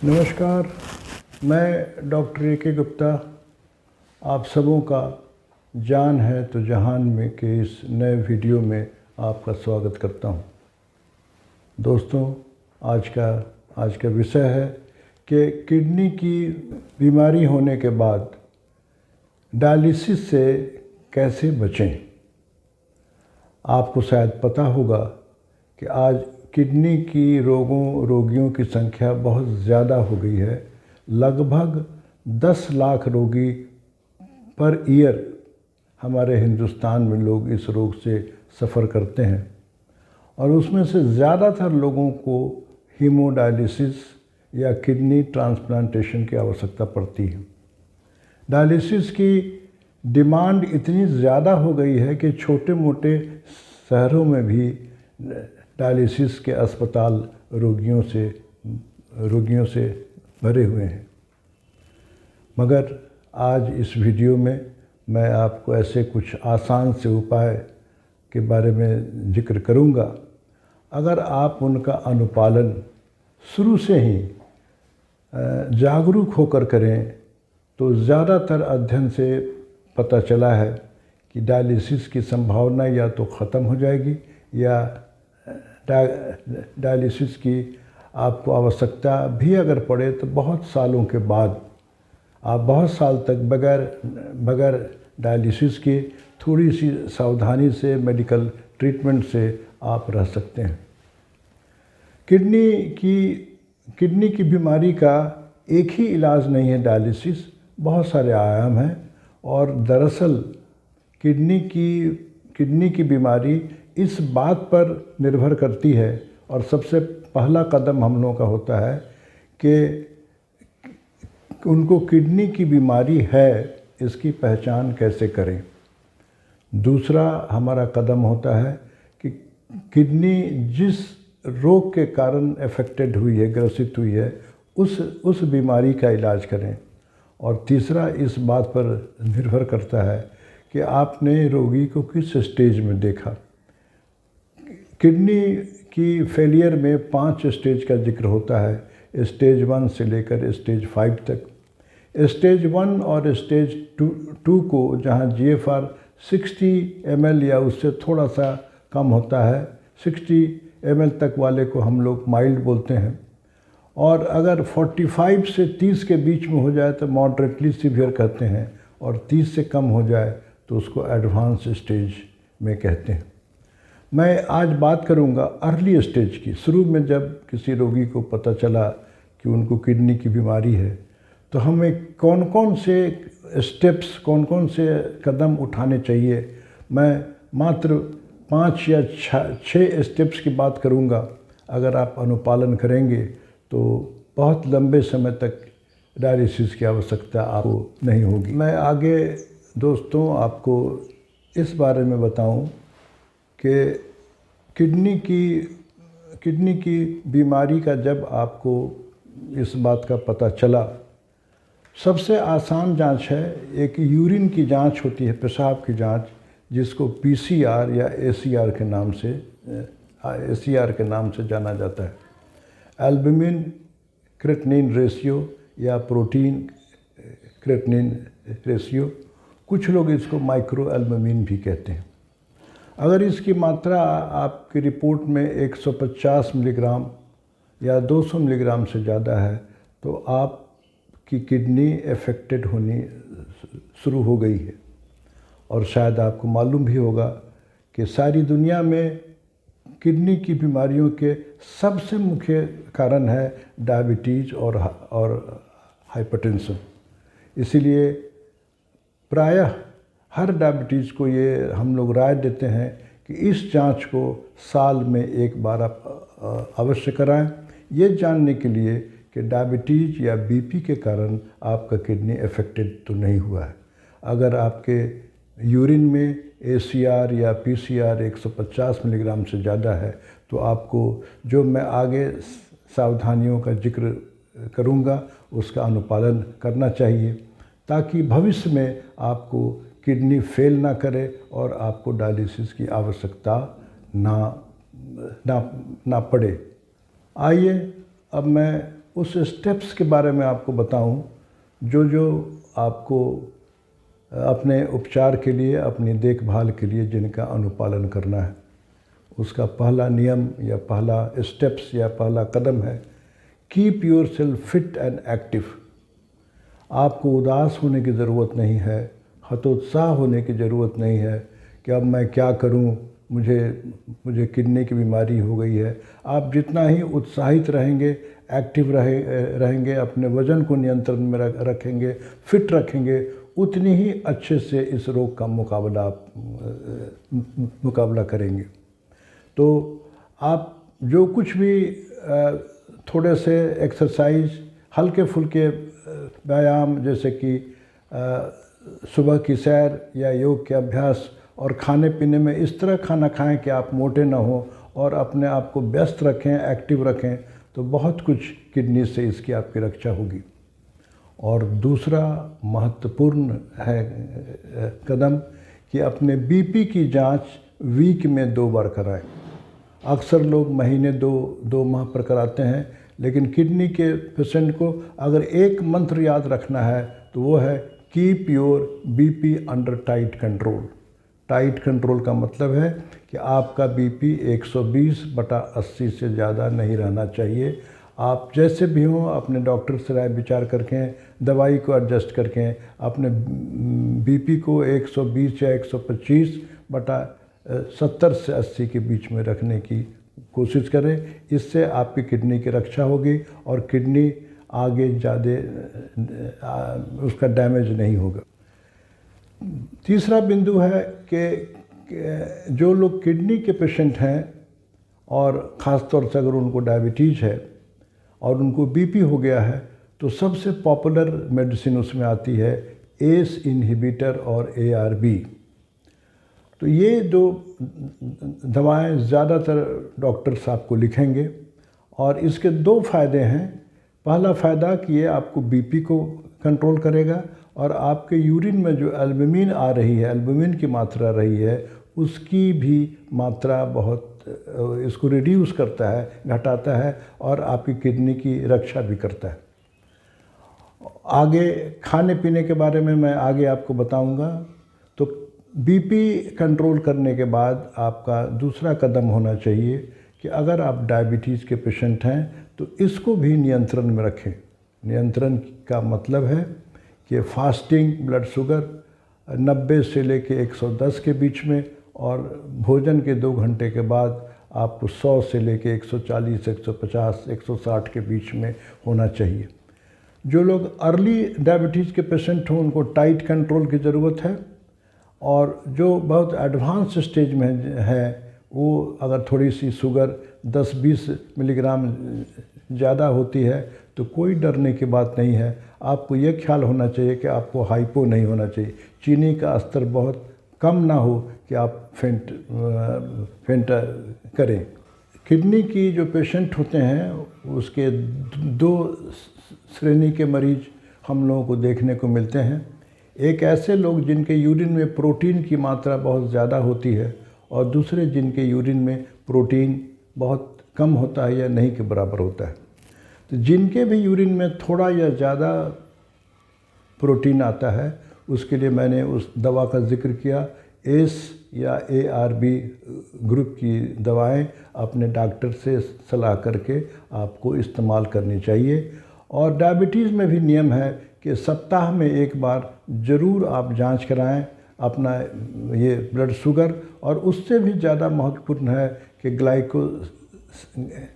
नमस्कार, मैं doctor A K. Gupta आप सबों का जान है तो जहान में के इस नए वीडियो में आपका स्वागत करता हूं। दोस्तों, आज का विषय है कि किडनी की बीमारी होने के बाद डायलिसिस से कैसे बचें। आपको शायद पता होगा कि आज किडनी की रोगियों की संख्या बहुत ज़्यादा हो गई है। लगभग 10 लाख रोगी पर ईयर हमारे हिंदुस्तान में लोग इस रोग से सफ़र करते हैं और उसमें से ज़्यादातर लोगों को हीमोडायलिसिस या किडनी ट्रांसप्लांटेशन की आवश्यकता पड़ती है। डायलिसिस की डिमांड इतनी ज़्यादा हो गई है कि छोटे मोटे शहरों में भी डायलिसिस के अस्पताल रोगियों से भरे हुए हैं। मगर आज इस वीडियो में मैं आपको ऐसे कुछ आसान से उपाय के बारे में जिक्र करूंगा। अगर आप उनका अनुपालन शुरू से ही जागरूक होकर करें तो ज़्यादातर अध्ययन से पता चला है कि डायलिसिस की संभावना या तो ख़त्म हो जाएगी या डायलिसिस की आपको आवश्यकता भी अगर पड़े तो बहुत सालों के बाद आप बहुत साल तक बगैर डायलिसिस के थोड़ी सी सावधानी से मेडिकल ट्रीटमेंट से आप रह सकते हैं। किडनी की बीमारी का एक ही इलाज नहीं है डायलिसिस, बहुत सारे आयाम हैं और दरअसल किडनी की बीमारी इस बात पर निर्भर करती है और सबसे पहला कदम हम लोगों का होता है कि उनको किडनी की बीमारी है इसकी पहचान कैसे करें। दूसरा हमारा कदम होता है कि किडनी जिस रोग के कारण अफेक्टेड हुई है, ग्रसित हुई है, उस बीमारी का इलाज करें। और तीसरा इस बात पर निर्भर करता है कि आपने रोगी को किस स्टेज में देखा। किडनी की फेलियर में 5 स्टेज का जिक्र होता है, स्टेज 1 से लेकर स्टेज 5 तक। स्टेज 1 और स्टेज 2 को जहां GFR 60 ml या उससे थोड़ा सा कम होता है, 60 ml तक वाले को हम लोग माइल्ड बोलते हैं, और अगर 45 से 30 के बीच में हो जाए तो मॉडरेटली सीवियर कहते हैं, और 30 से कम हो जाए तो उसको एडवांस स्टेज में कहते हैं। मैं आज बात करूंगा अर्ली स्टेज की। शुरू में जब किसी रोगी को पता चला कि उनको किडनी की बीमारी है तो हमें कौन कौन से कदम उठाने चाहिए। मैं मात्र 5 या 6 स्टेप्स की बात करूंगा। अगर आप अनुपालन करेंगे तो बहुत लंबे समय तक डायलिसिस की आवश्यकता आपको नहीं होगी। मैं आगे दोस्तों आपको इस बारे में बताऊं कि किडनी की बीमारी का जब आपको इस बात का पता चला, सबसे आसान जांच है एक यूरिन की जांच होती है, पेशाब की जांच, जिसको PCR या ACR के नाम से जाना जाता है। एल्बुमिन क्रेटिनिन रेशियो या प्रोटीन क्रेटिनिन रेशियो, कुछ लोग इसको माइक्रो एल्बुमिन भी कहते हैं। अगर इसकी मात्रा आपकी रिपोर्ट में 150 मिलीग्राम या 200 मिलीग्राम से ज़्यादा है तो आपकी किडनी अफेक्टेड होनी शुरू हो गई है। और शायद आपको मालूम भी होगा कि सारी दुनिया में किडनी की बीमारियों के सबसे मुख्य कारण है डायबिटीज़ और हाइपरटेंशन। इसीलिए प्रायः हर डायबिटीज़ को ये हम लोग राय देते हैं कि इस जांच को साल में एक बार आप अवश्य कराएं, ये जानने के लिए कि डायबिटीज़ या BP के कारण आपका किडनी अफेक्टेड तो नहीं हुआ है। अगर आपके यूरिन में ACR या PCR 150 मिलीग्राम से ज़्यादा है तो आपको जो मैं आगे सावधानियों का जिक्र करूँगा उसका अनुपालन करना चाहिए, ताकि भविष्य में आपको किडनी फेल ना करे और आपको डायलिसिस की आवश्यकता ना पड़े। आइए अब मैं उस स्टेप्स के बारे में आपको बताऊं जो जो आपको अपने उपचार के लिए, अपनी देखभाल के लिए जिनका अनुपालन करना है। उसका पहला नियम या पहला स्टेप्स या पहला कदम है, keep your self fit and active. आपको उदास होने की ज़रूरत नहीं है, हतोत्साह होने की ज़रूरत नहीं है कि अब मैं क्या करूं, मुझे किडनी की बीमारी हो गई है। आप जितना ही उत्साहित रहेंगे, एक्टिव रहेंगे, अपने वज़न को नियंत्रण में रखेंगे, फिट रखेंगे, उतनी ही अच्छे से इस रोग का मुकाबला करेंगे। तो आप जो कुछ भी थोड़े से एक्सरसाइज, हल्के फुल्के व्यायाम जैसे कि सुबह की सैर या योग के अभ्यास, और खाने पीने में इस तरह खाना खाएं कि आप मोटे ना हो और अपने आप को व्यस्त रखें, एक्टिव रखें, तो बहुत कुछ किडनी से इसकी आपकी रक्षा होगी। और दूसरा महत्वपूर्ण है कदम कि अपने बीपी की जांच वीक में 2 बार कराएं। अक्सर लोग महीने 2 माह पर कराते हैं, लेकिन किडनी के पेशेंट को अगर एक मंत्र याद रखना है तो वो है keep your BP under tight control. Tight control का मतलब है कि आपका बीपी 120/80 से ज़्यादा नहीं रहना चाहिए। आप जैसे भी हों अपने डॉक्टर से राय विचार करके, दवाई को एडजस्ट करके अपने बीपी को 120 या 125/70 से 80 के बीच में रखने की कोशिश करें। इससे आपकी किडनी की रक्षा होगी और किडनी आगे ज़्यादा उसका डैमेज नहीं होगा। तीसरा बिंदु है कि जो लोग किडनी के पेशेंट हैं और ख़ास तौर से अगर उनको डायबिटीज़ है और उनको बीपी हो गया है, तो सबसे पॉपुलर मेडिसिन उसमें आती है एस इनहिबिटर और ARB। तो ये 2 दवाएं ज़्यादातर डॉक्टर्स आपको लिखेंगे और इसके 2 फ़ायदे हैं। पहला फ़ायदा कि ये आपको बीपी को कंट्रोल करेगा और आपके यूरिन में जो एल्बुमिन आ रही है, एल्बुमिन की मात्रा रही है, उसकी भी मात्रा बहुत इसको रिड्यूस करता है, घटाता है और आपकी किडनी की रक्षा भी करता है। आगे खाने पीने के बारे में मैं आगे आपको बताऊंगा। तो बीपी कंट्रोल करने के बाद आपका दूसरा कदम होना चाहिए कि अगर आप डायबिटीज़ के पेशेंट हैं तो इसको भी नियंत्रण में रखें। नियंत्रण का मतलब है कि फास्टिंग ब्लड शुगर 90 से लेके 110 के बीच में, और भोजन के 2 घंटे के बाद आपको 100 से लेके 140, 150, 160 के बीच में होना चाहिए। जो लोग अर्ली डायबिटीज़ के पेशेंट हों उनको टाइट कंट्रोल की ज़रूरत है, और जो बहुत एडवांस स्टेज में है वो अगर थोड़ी सी शुगर 10-20 मिलीग्राम ज़्यादा होती है तो कोई डरने की बात नहीं है। आपको ये ख्याल होना चाहिए कि आपको हाइपो नहीं होना चाहिए, चीनी का स्तर बहुत कम ना हो कि आप फेंट करें। किडनी की जो पेशेंट होते हैं उसके 2 श्रेणी के मरीज हम लोगों को देखने को मिलते हैं। एक ऐसे लोग जिनके यूरिन में प्रोटीन की मात्रा बहुत ज़्यादा होती है, और दूसरे जिनके यूरिन में प्रोटीन बहुत कम होता है या नहीं के बराबर होता है। तो जिनके भी यूरिन में थोड़ा या ज़्यादा प्रोटीन आता है उसके लिए मैंने उस दवा का जिक्र किया। एस या ARB ग्रुप की दवाएं अपने डॉक्टर से सलाह करके आपको इस्तेमाल करनी चाहिए। और डायबिटीज़ में भी नियम है कि सप्ताह में 1 बार ज़रूर आप जांच कराएं अपना ये ब्लड शुगर, और उससे भी ज़्यादा महत्वपूर्ण है कि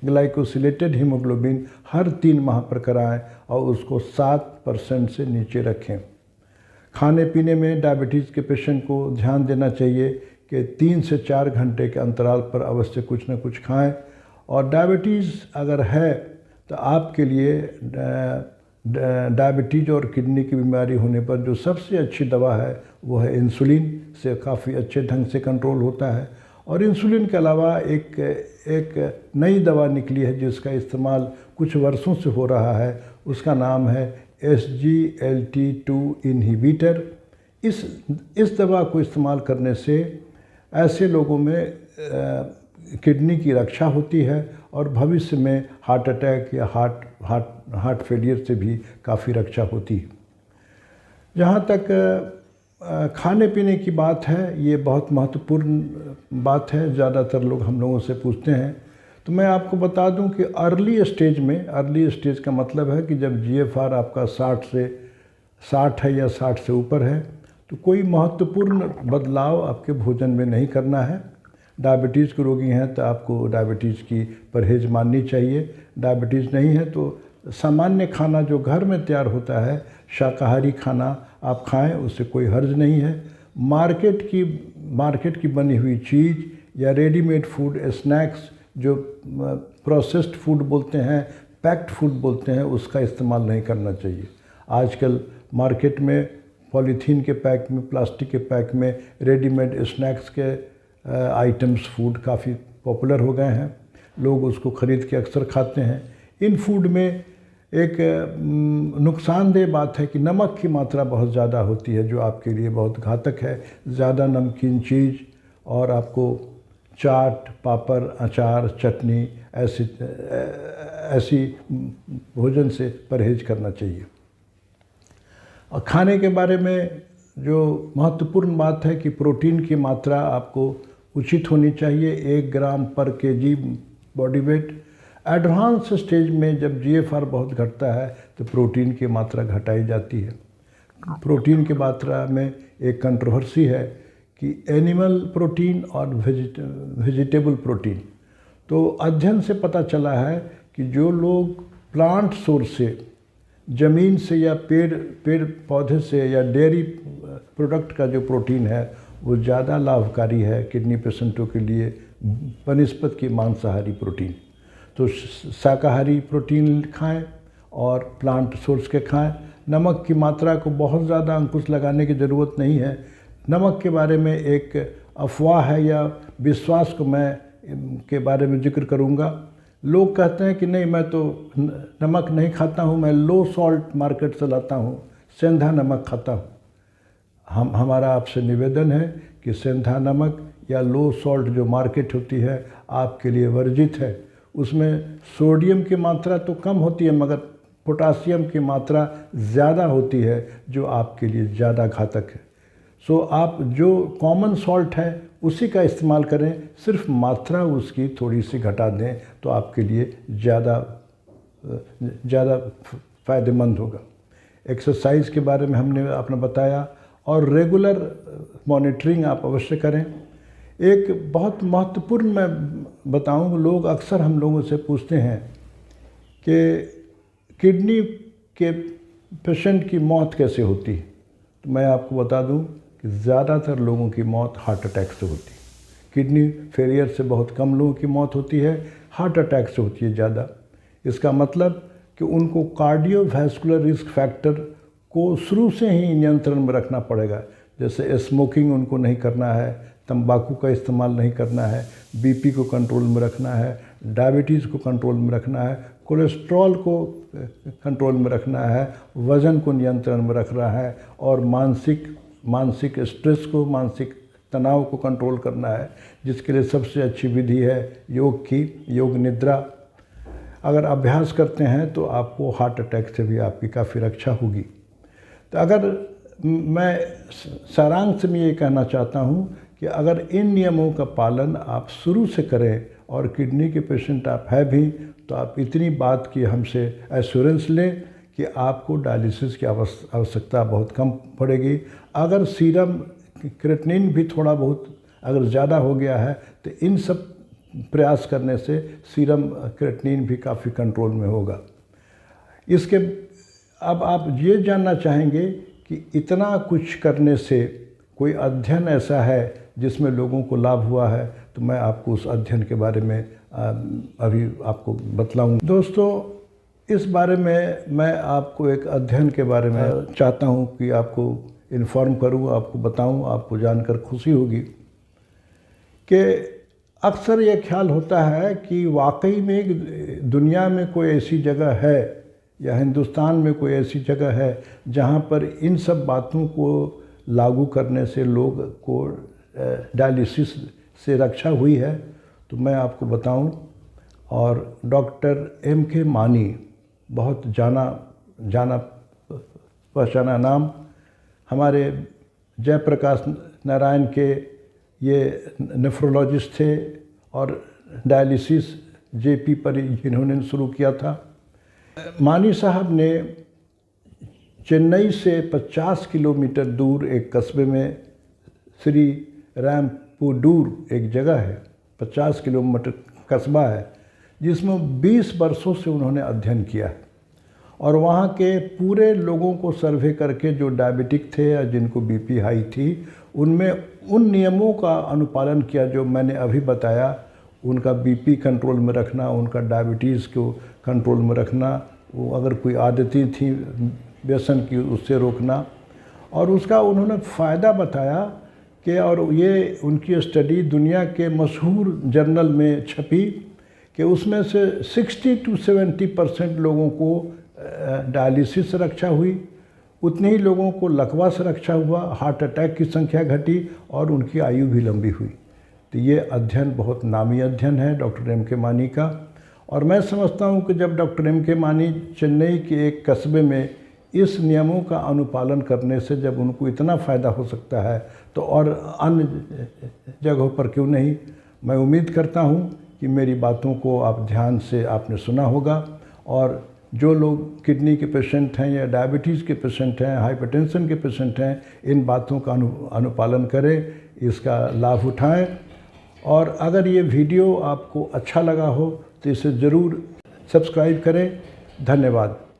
ग्लाइकोसिलेटेड हीमोग्लोबिन हर 3 माह पर कराएं और उसको 7% से नीचे रखें। खाने पीने में डायबिटीज़ के पेशेंट को ध्यान देना चाहिए कि 3 से 4 घंटे के अंतराल पर अवश्य कुछ न कुछ खाएं। और डायबिटीज़ अगर है तो आपके लिए डायबिटीज़ और किडनी की बीमारी होने पर जो सबसे अच्छी दवा है वो है इंसुलिन, से काफ़ी अच्छे ढंग से कंट्रोल होता है। और इंसुलिन के अलावा एक नई दवा निकली है जिसका इस्तेमाल कुछ वर्षों से हो रहा है, उसका नाम है SGLT2 इनहिबिटर। इस दवा को इस्तेमाल करने से ऐसे लोगों में किडनी की रक्षा होती है और भविष्य में हार्ट अटैक या हार्ट हार्ट फेलियर से भी काफ़ी रक्षा होती है। जहाँ तक खाने पीने की बात है, ये बहुत महत्वपूर्ण बात है। ज़्यादातर लोग हम लोगों से पूछते हैं, तो मैं आपको बता दूं कि अर्ली स्टेज का मतलब है कि जब जीएफआर आपका 60 है या 60 से ऊपर है, तो कोई महत्वपूर्ण बदलाव आपके भोजन में नहीं करना है। डायबिटीज़ के रोगी हैं तो आपको डायबिटीज़ की परहेज़ माननी चाहिए। डायबिटीज़ नहीं है तो सामान्य खाना जो घर में तैयार होता है, शाकाहारी खाना आप खाएं, उससे कोई हर्ज नहीं है। मार्केट की बनी हुई चीज़ या रेडीमेड फूड, स्नैक्स, जो प्रोसेस्ड फूड बोलते हैं, पैक्ड फूड बोलते हैं, उसका इस्तेमाल नहीं करना चाहिए। आजकल मार्केट में पॉलीथीन के पैक में, प्लास्टिक के पैक में रेडीमेड स्नैक्स के आइटम्स, फूड काफ़ी पॉपुलर हो गए हैं। लोग उसको ख़रीद के अक्सर खाते हैं। इन फूड में एक नुकसानदेह बात है कि नमक की मात्रा बहुत ज़्यादा होती है, जो आपके लिए बहुत घातक है। ज़्यादा नमकीन चीज़ और आपको चाट, पापड़, अचार, चटनी ऐसी भोजन से परहेज़ करना चाहिए। और खाने के बारे में जो महत्वपूर्ण बात है कि प्रोटीन की मात्रा आपको उचित होनी चाहिए, 1 ग्राम पर KG body weight. Advance stage में जब जीएफआर बहुत घटता है तो प्रोटीन की मात्रा घटाई जाती है। प्रोटीन की मात्रा में एक कंट्रोवर्सी है कि एनिमल प्रोटीन और वेजिटेबल प्रोटीन। तो अध्ययन से पता चला है कि जो लोग प्लांट सोर्स से, ज़मीन से या पेड़ पौधे से या डेयरी प्रोडक्ट का जो प्रोटीन है, वो ज़्यादा लाभकारी है किडनी पेशेंटों के लिए बनिस्बत की मांसाहारी प्रोटीन। तो शाकाहारी प्रोटीन खाएं और प्लांट सोर्स के खाएं। नमक की मात्रा को बहुत ज़्यादा अंकुश लगाने की ज़रूरत नहीं है। नमक के बारे में एक अफवाह है या विश्वास को मैं के बारे में जिक्र करूंगा। लोग कहते हैं कि नहीं, मैं तो नमक नहीं खाता हूं, मैं लो सॉल्ट मार्केट से लाता हूं, सेंधा नमक खाता हूं। हमारा आपसे निवेदन है कि सेंधा नमक या लो सॉल्ट जो मार्केट होती है आपके लिए वर्जित है। उसमें सोडियम की मात्रा तो कम होती है, मगर पोटासियम की मात्रा ज़्यादा होती है, जो आपके लिए ज़्यादा घातक है। सो आप जो कॉमन सॉल्ट है उसी का इस्तेमाल करें, सिर्फ मात्रा उसकी थोड़ी सी घटा दें तो आपके लिए ज़्यादा फ़ायदेमंद होगा। एक्सरसाइज के बारे में हमने आपने बताया, और रेगुलर मॉनिटरिंग आप अवश्य करें। एक बहुत महत्वपूर्ण मैं बताऊं, लोग अक्सर हम लोगों से पूछते हैं कि किडनी के पेशेंट की मौत कैसे होती है। तो मैं आपको बता दूं कि ज़्यादातर लोगों की मौत हार्ट अटैक से होती है। किडनी फेलियर से बहुत कम लोगों की मौत होती है, हार्ट अटैक से होती है ज़्यादा। इसका मतलब कि उनको कार्डियोवैस्कुलर रिस्क फैक्टर को शुरू से ही नियंत्रण में रखना पड़ेगा। जैसे स्मोकिंग उनको नहीं करना है, तंबाकू का इस्तेमाल नहीं करना है, बीपी को कंट्रोल में रखना है, डायबिटीज़ को कंट्रोल में रखना है, कोलेस्ट्रॉल को कंट्रोल में रखना है, वज़न को नियंत्रण में रखना है, और मानसिक स्ट्रेस को, मानसिक तनाव को कंट्रोल करना है, जिसके लिए सबसे अच्छी विधि है योग निद्रा। अगर अभ्यास करते हैं तो आपको हार्ट अटैक से भी आपकी काफ़ी रक्षा होगी। तो अगर मैं सारांश में ये कहना चाहता हूँ कि अगर इन नियमों का पालन आप शुरू से करें और किडनी के पेशेंट आप है भी, तो आप इतनी बात की हमसे एश्योरेंस लें कि आपको डायलिसिस की आवश्यकता बहुत कम पड़ेगी। अगर सीरम क्रेटिनिन भी थोड़ा बहुत अगर ज़्यादा हो गया है तो इन सब प्रयास करने से सीरम क्रेटिनिन भी काफ़ी कंट्रोल में होगा। इसके अब आप ये जानना चाहेंगे कि इतना कुछ करने से कोई अध्ययन ऐसा है जिसमें लोगों को लाभ हुआ है, तो मैं आपको उस अध्ययन के बारे में अभी आपको बतलाऊँ। दोस्तों, इस बारे में मैं आपको एक अध्ययन के बारे में चाहता हूँ कि आपको इन्फॉर्म करूँ, आपको बताऊँ, आपको जानकर खुशी होगी कि अक्सर ये ख्याल होता है कि वाकई में दुनिया में कोई ऐसी जगह है या हिंदुस्तान में कोई ऐसी जगह है जहाँ पर इन सब बातों को लागू करने से लोग को डायलिसिस से रक्षा हुई है। तो मैं आपको बताऊं, और डॉक्टर M.K. मानी बहुत जाना पहचाना नाम। हमारे जयप्रकाश नारायण के ये नेफ्रोलॉजिस्ट थे और डायलिसिस जेपी पर इन्होंने शुरू किया था। मानी साहब ने चेन्नई से 50 किलोमीटर दूर एक कस्बे में श्री रामपुडूर एक जगह है, 50 किलोमीटर कस्बा है, जिसमें 20 वर्षों से उन्होंने अध्ययन किया है और वहाँ के पूरे लोगों को सर्वे करके जो डायबिटिक थे या जिनको बीपी हाई थी, उनमें उन नियमों का अनुपालन किया जो मैंने अभी बताया। उनका बीपी कंट्रोल में रखना, उनका डायबिटीज़ को कंट्रोल में रखना, वो अगर कोई आदतें थी व्यसन की उससे रोकना, और उसका उन्होंने फ़ायदा बताया कि, और ये उनकी स्टडी दुनिया के मशहूर जर्नल में छपी कि उसमें से 60 to 70% लोगों को डायलिसिस से रक्षा हुई, उतने ही लोगों को लकवा से रक्षा हुआ, हार्ट अटैक की संख्या घटी और उनकी आयु भी लंबी हुई। तो ये अध्ययन बहुत नामी अध्ययन है डॉक्टर एम के मानी का। और मैं समझता हूँ कि जब डॉक्टर एम के मानी चेन्नई के एक कस्बे में इस नियमों का अनुपालन करने से जब उनको इतना फ़ायदा हो सकता है, तो और अन्य जगहों पर क्यों नहीं। मैं उम्मीद करता हूँ कि मेरी बातों को आप ध्यान से आपने सुना होगा, और जो लोग किडनी के पेशेंट हैं या डायबिटीज़ के पेशेंट हैं, हाइपरटेंशन के पेशेंट हैं, इन बातों का अनुपालन करें, इसका लाभ उठाएं। और अगर ये वीडियो आपको अच्छा लगा हो तो इसे ज़रूर सब्सक्राइब करें। धन्यवाद।